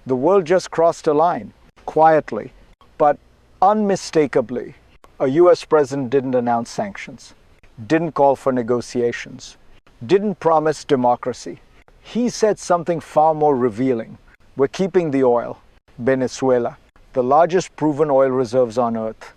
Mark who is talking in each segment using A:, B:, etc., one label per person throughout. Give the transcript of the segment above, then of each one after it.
A: The world just crossed a line, quietly, but unmistakably. A US president didn't announce sanctions, didn't call for negotiations, didn't promise democracy. He said something far more revealing. We're keeping the oil. Venezuela, the largest proven oil reserves on earth.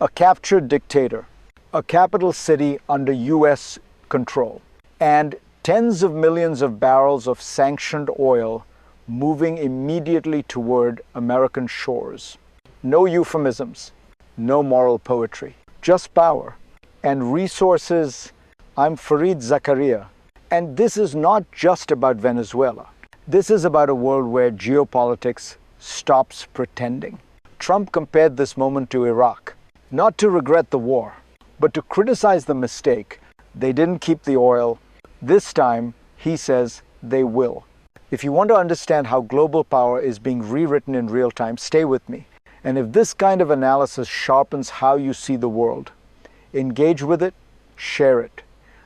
A: A captured dictator, a capital city under US control, and tens of millions of barrels of sanctioned oil moving immediately toward American shores. No euphemisms, no moral poetry, just power and resources. I'm Fareed Zakaria, and this is not just about Venezuela. This is about a world where geopolitics stops pretending. Trump compared this moment to Iraq, not to regret the war, but to criticize the mistake. They didn't keep the oil. This time, he says they will. If you want to understand how global power is being rewritten in real time, stay with me. And if this kind of analysis sharpens how you see the world, engage with it, share it.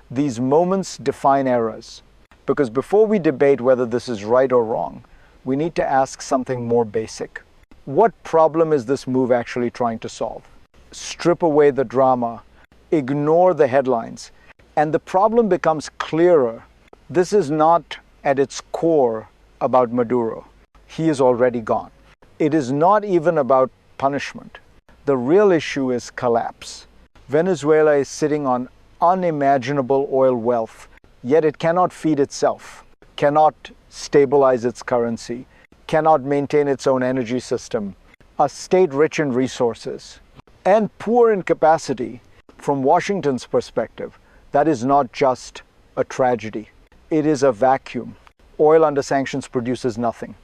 A: These moments define eras. Because before we debate whether this is right or wrong, we need to ask something more basic. What problem is this move actually trying to solve? Strip away the drama, ignore the headlines, and the problem becomes clearer. This is not at its core about Maduro. He is already gone. It is not even about punishment. The real issue is collapse. Venezuela is sitting on unimaginable oil wealth, yet it cannot feed itself, cannot stabilize its currency, cannot maintain its own energy system. A state rich in resources and poor in capacity. From Washington's perspective, that is not just a tragedy. It is a vacuum. Oil under sanctions produces nothing.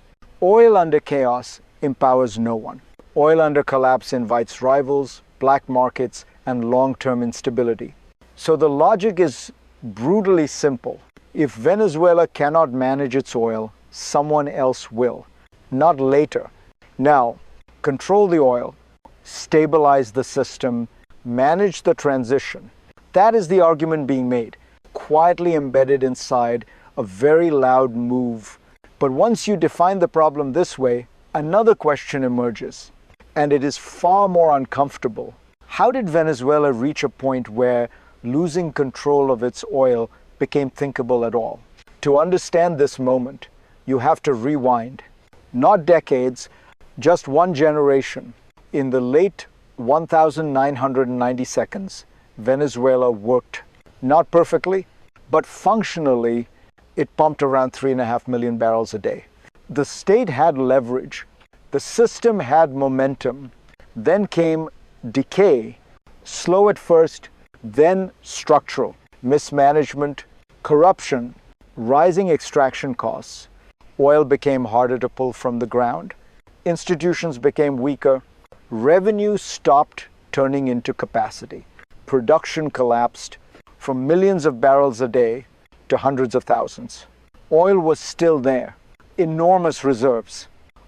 A: Oil under chaos empowers no one. Oil under collapse invites rivals, black markets, and long-term instability. So the logic is brutally simple. If Venezuela cannot manage its oil, someone else will. Not later. Now, control the oil, stabilize the system, manage the transition. That is the argument being made, quietly embedded inside a very loud move. But once you define the problem this way, another question emerges, and it is far more uncomfortable. How did Venezuela reach a point where losing control of its oil became thinkable at all? To understand this moment, you have to rewind. Not decades, just one generation. In the late 1990s, Venezuela worked. Not perfectly, but functionally, it pumped around 3.5 million barrels a day. The state had leverage. The system had momentum. Then came decay, slow at first, then structural. Mismanagement, corruption, rising extraction costs. Oil became harder to pull from the ground. Institutions became weaker. Revenue stopped turning into capacity. Production collapsed from millions of barrels a day to hundreds of thousands. Oil was still there. Enormous reserves.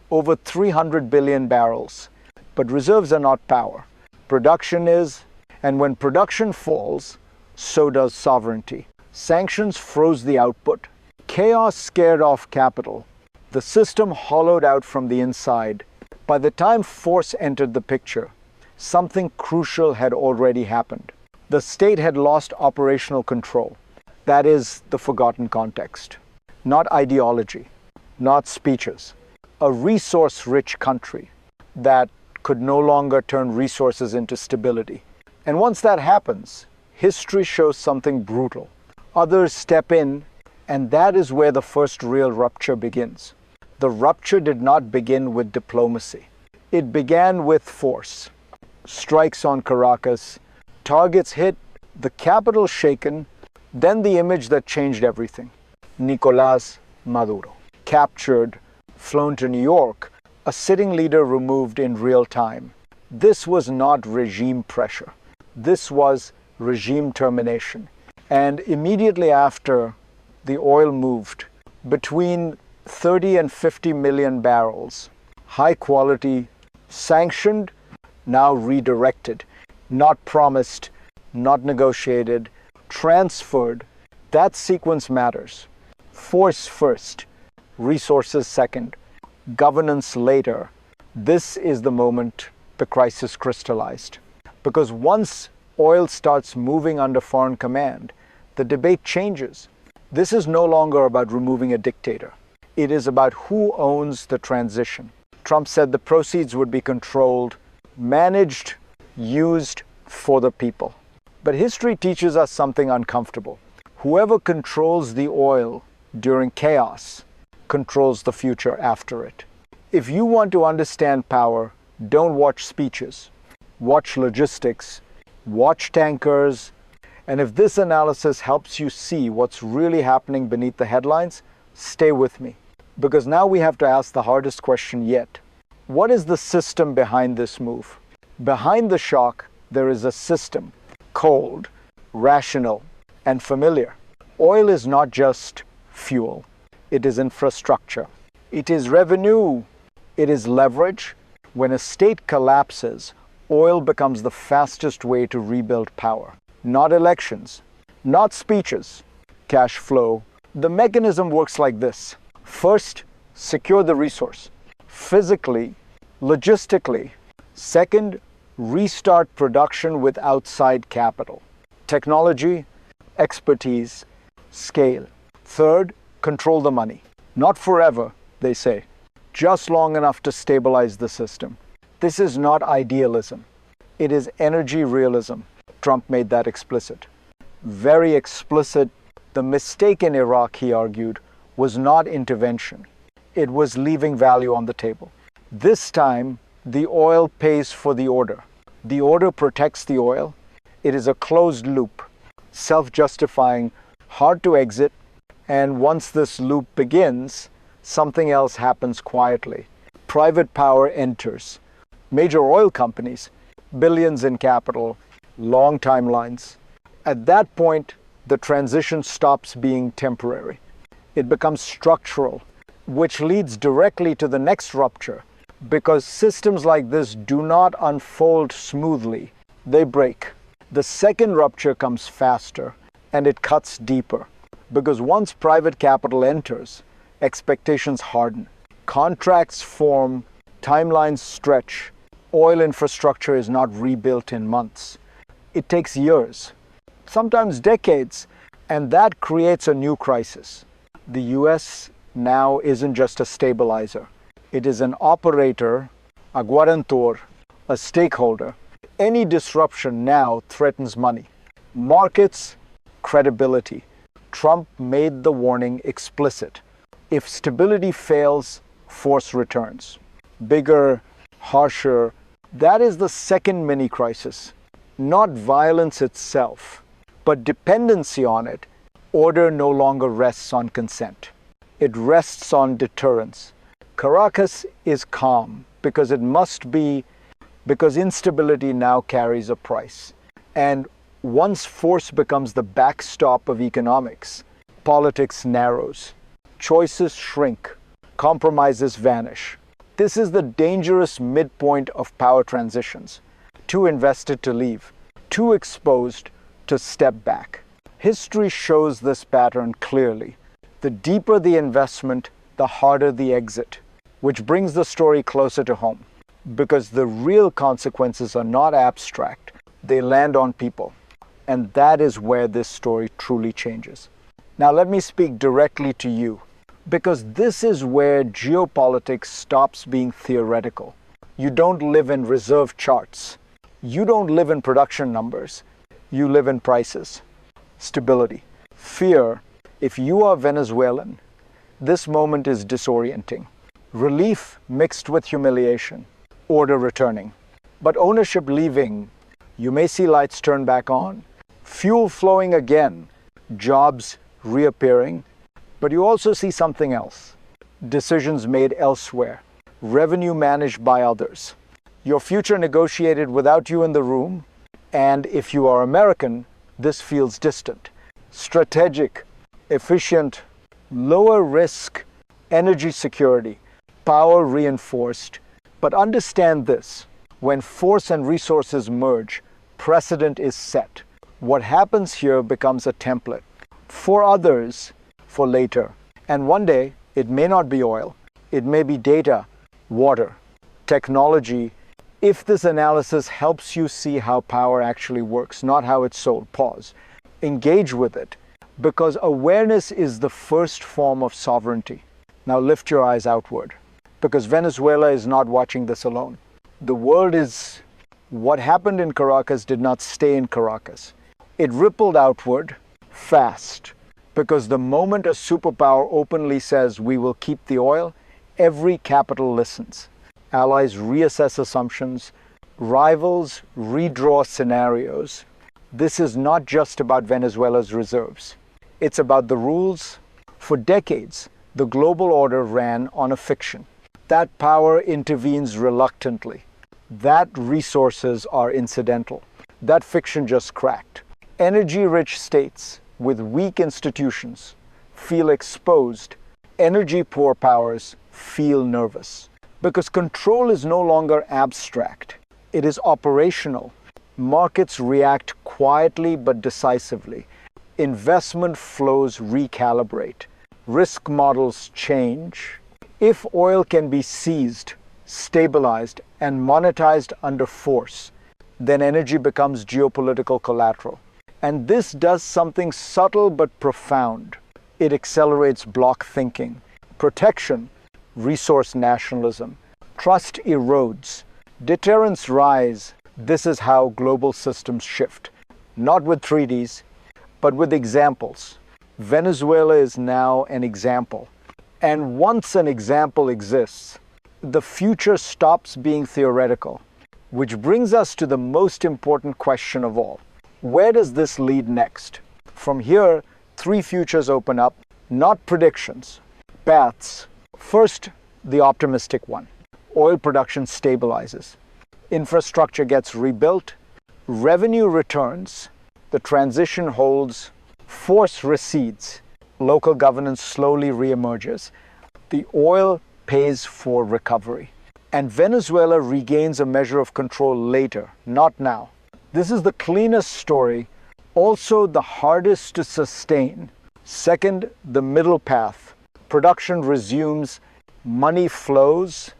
A: Over 300 billion barrels. But reserves are not power. Production is, and when production falls, so does sovereignty. Sanctions froze the output. Chaos scared off capital. The system hollowed out from the inside. By the time force entered the picture, something crucial had already happened. The state had lost operational control. That is the forgotten context. Not ideology, not speeches. A resource-rich country that could no longer turn resources into stability. And once that happens, history shows something brutal. Others step in, and that is where the first real rupture begins. The rupture did not begin with diplomacy. It began with force. Strikes on Caracas, targets hit, the capital shaken, then the image that changed everything. Nicolás Maduro. Captured, flown to New York, a sitting leader removed in real time. This was not regime pressure. This was regime termination. And immediately after the oil moved, between 30 and 50 million barrels, high quality, sanctioned, now redirected, not promised, not negotiated, transferred. That sequence matters. Force first, resources second. governance later, this is the moment the crisis crystallized. Because once oil starts moving under foreign command, the debate changes. This is no longer about removing a dictator. It is about who owns the transition. Trump said the proceeds would be controlled, managed, used for the people. But history teaches us something uncomfortable. Whoever controls the oil during chaos controls the future after it. If you want to understand power, don't watch speeches. Watch logistics, watch tankers, and if this analysis helps you see what's really happening beneath the headlines, stay with me. Because now we have to ask the hardest question yet. What is the system behind this move? Behind the shock, there is a system, cold, rational, and familiar. Oil is not just fuel. It is infrastructure. It is revenue. It is leverage. When a state collapses, oil becomes the fastest way to rebuild power. Not elections, not speeches, cash flow. The mechanism works like this. First, secure the resource, physically, logistically. Second, restart production with outside capital, technology, expertise, scale. Third, control the money. Not forever, they say, just long enough to stabilize the system. This is not idealism. It is energy realism. Trump made that explicit. Very explicit. The mistake in Iraq, he argued, was not intervention. It was leaving value on the table. This time, the oil pays for the order. The order protects the oil. It is a closed loop, self-justifying, hard to exit, and once this loop begins, something else happens quietly. Private power enters. Major oil companies, billions in capital, long timelines. At that point, the transition stops being temporary. It becomes structural, which leads directly to the next rupture. Because systems like this do not unfold smoothly, they break. The second rupture comes faster, and it cuts deeper. Because once private capital enters, expectations harden. Contracts form, timelines stretch. Oil infrastructure is not rebuilt in months. It takes years, sometimes decades, and that creates a new crisis. The US now isn't just a stabilizer. It is an operator, a guarantor, a stakeholder. Any disruption now threatens money, markets, credibility. Trump made the warning explicit. If stability fails, force returns. Bigger, harsher. That is the second mini crisis. Not violence itself, but dependency on it. Order no longer rests on consent. It rests on deterrence. Caracas is calm because it must be, because instability now carries a price. And once force becomes the backstop of economics, politics narrows, choices shrink, compromises vanish. This is the dangerous midpoint of power transitions. Too invested to leave, too exposed to step back. History shows this pattern clearly. The deeper the investment, the harder the exit, which brings the story closer to home. Because the real consequences are not abstract, they land on people. And that is where this story truly changes. Now let me speak directly to you, because this is where geopolitics stops being theoretical. You don't live in reserve charts. You don't live in production numbers. You live in prices, stability, fear. If you are Venezuelan, this moment is disorienting. Relief mixed with humiliation, order returning. But ownership leaving, you may see lights turn back on, fuel flowing again, jobs reappearing, but you also see something else. Decisions made elsewhere, revenue managed by others, your future negotiated without you in the room, and if you are American, this feels distant. Strategic, efficient, lower risk, energy security, power reinforced. But understand this, when force and resources merge, precedent is set. What happens here becomes a template for others for later. And one day, it may not be oil, It may be data, water, technology. If this analysis helps you see how power actually works, not how it's sold, pause. Engage with it, because awareness is the first form of sovereignty. Now lift your eyes outward, because Venezuela is not watching this alone. The world is, what happened in Caracas did not stay in Caracas. It rippled outward fast, because the moment a superpower openly says we will keep the oil, every capital listens. Allies reassess assumptions, rivals redraw scenarios. This is not just about Venezuela's reserves. It's about the rules. For decades, the global order ran on a fiction. That power intervenes reluctantly. That resources are incidental. That fiction just cracked. Energy-rich states with weak institutions feel exposed. Energy-poor powers feel nervous. Because control is no longer abstract. It is operational. Markets react quietly but decisively. Investment flows recalibrate. Risk models change. If oil can be seized, stabilized, and monetized under force, then energy becomes geopolitical collateral. And this does something subtle but profound. It accelerates bloc thinking. Protection, resource nationalism. Trust erodes. Deterrence rise. This is how global systems shift. Not with treaties, but with examples. Venezuela is now an example. And once an example exists, the future stops being theoretical. Which brings us to the most important question of all. Where does this lead next? From here, three futures open up, not predictions, paths. First, the optimistic one. Oil production stabilizes. Infrastructure gets rebuilt. Revenue returns. The transition holds. Force recedes. Local governance slowly reemerges. The oil pays for recovery. And Venezuela regains a measure of control later, not now. This is the cleanest story, also the hardest to sustain. Second, the middle path. Production resumes, money flows,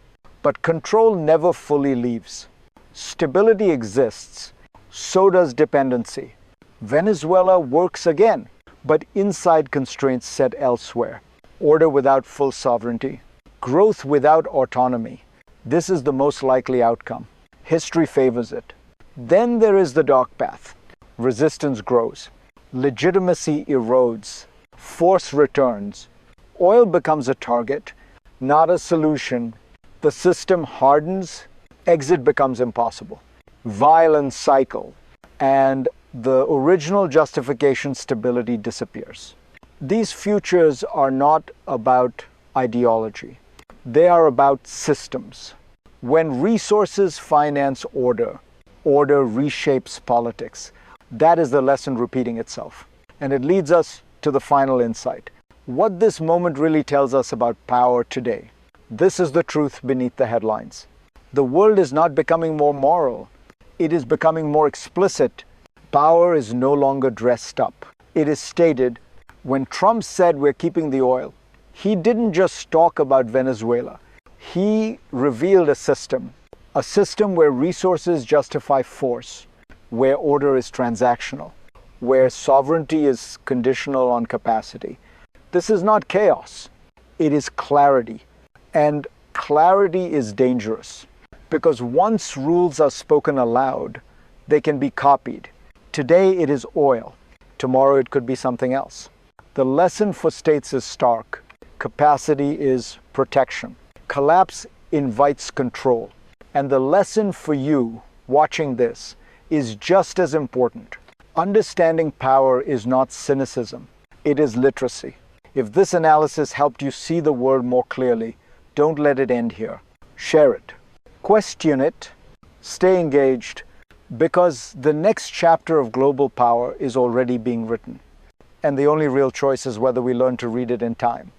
A: but control never fully leaves. Stability exists, so does dependency. Venezuela works again, but inside constraints set elsewhere. Order without full sovereignty. Growth without autonomy. This is the most likely outcome. History favors it. Then there is the dark path. Resistance grows. Legitimacy erodes. Force returns. Oil becomes a target, not a solution. The system hardens. Exit becomes impossible. Violence cycle. And the original justification stability disappears. These futures are not about ideology. They are about systems. When resources finance order, order reshapes politics. That is the lesson repeating itself. And it leads us to the final insight. What this moment really tells us about power today. This is the truth beneath the headlines. The world is not becoming more moral. It is becoming more explicit. Power is no longer dressed up. It is stated. When Trump said we're keeping the oil, he didn't just talk about Venezuela. He revealed a system where resources justify force, where order is transactional, where sovereignty is conditional on capacity. This is not chaos. It is clarity. And clarity is dangerous because once rules are spoken aloud, they can be copied. Today it is oil. Tomorrow it could be something else. The lesson for states is stark. Capacity is protection. Collapse invites control. And the lesson for you watching this is just as important. Understanding power is not cynicism. It is literacy. If this analysis helped you see the world more clearly, don't let it end here. Share it. Question it. Stay engaged. Because the next chapter of global power is already being written. And the only real choice is whether we learn to read it in time.